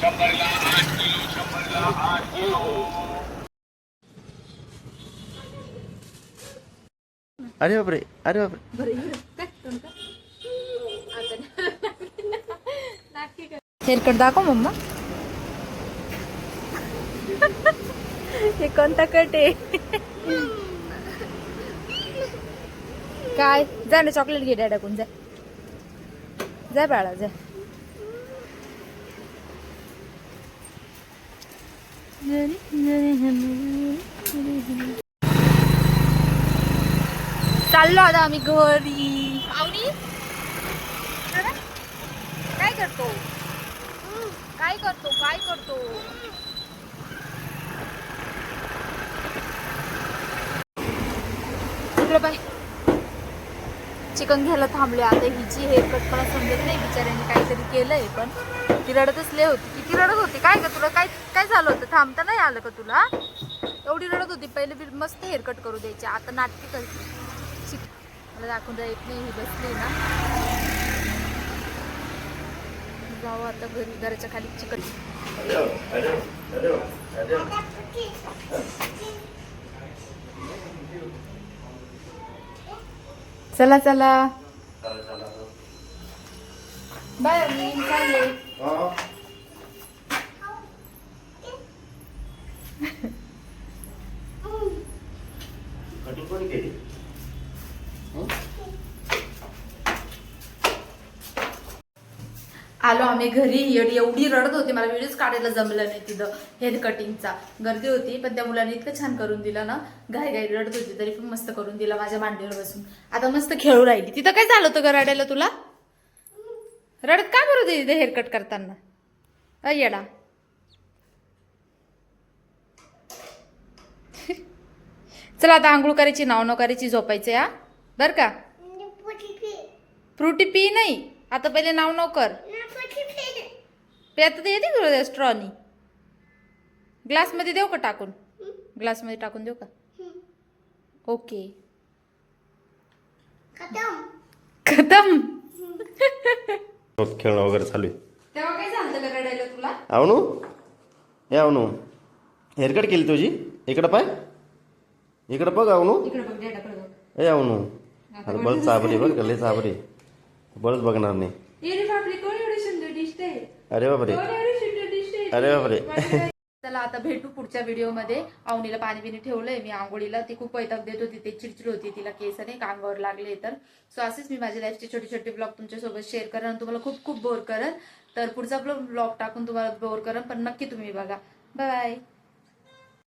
अरे बापरे, अरे बापरे. हेअरकट दाखव मम्मा. हे कोणता कट आहे? काय जा ना, चॉकलेट घे डॅडाकून. जा जा बाळा जा. चाललो आता आम्ही घरी. आवनी काय करतो, काय करतो, काय करतो? इकडे बाय. चिकन घ्यायला थांबले. आता हिची हेअरकट मला समजत नाही, बिचाऱ्याने काहीतरी केलंय. पण ती रडतच लय होती. किती रडत होती काय का? तुला काय काय झालं होतं? थांबता नाही आलं का तुला? एवढी रडत होती. पहिले मस्त हेअरकट करू द्यायची, आता नाटकी करते. मला दाखवून येत नाही. ही बसली ना. जाऊ आता घरी. घराच्या खाली चिकन. चला चला बाय. मी चालले. आलो आम्ही घरी. एवढी रडत होती, मला व्हिडिओज काढायला जमलं नाही तिथं. हेअर कटिंगचा गर्दी होती, पण त्या मुलाने इतकं छान करून दिलं ना. घाई घाई रडत होती तरी पण मस्त करून दिला माझ्या मांडीवर बसून. आता मस्त खेळू राहिली. तिथं काय झालं होतं ग रडायला तुला? रडत काय बरं होती तिथे हेअरकट करताना? येडा. चला आता आंघोळ करायची, नाव न करायची, झोपायचं या बर का. फ्रुटी पी नाही आता, पहिले नाव न कर. आता येते तुला स्ट्रॉनी. ग्लासमध्ये देऊ का टाकून? ग्लासमध्ये टाकून देऊ का? ओके. खतम. खेळणं वगैरे चालू आहे. तेव्हा काय झालं का रडायला तुला? आवनू, हे आवनू, हेअरकट केली तुझी. इकडं पाय, इकडं बघ आवनू. इकडे बघ, डॅडाकडे बघ. ए आवनू, अरे बरं चाबरी बरं का, लय चाबरी. बरंच बघणार नाही. अरे बापरे, अरे बापरे. चला आता भेटू पुढच्या व्हिडिओमध्ये. अवनीला पाणी बिणी ठेवलंय मी आंघोळीला. ती खूप वैताग देत होती, ते चिडचिड होती, तिला केस नाही कांगावर लागले. तर सो असेच मी माझ्या लाईफचे छोटे छोटे ब्लॉग तुमच्यासोबत शेअर करेन आणि तुम्हाला खूप खूप बोर करेन. तर पुढचा ब्लॉग टाकून तुम्हाला बोर करेन, पण नक्की तुम्ही बघा. बाय.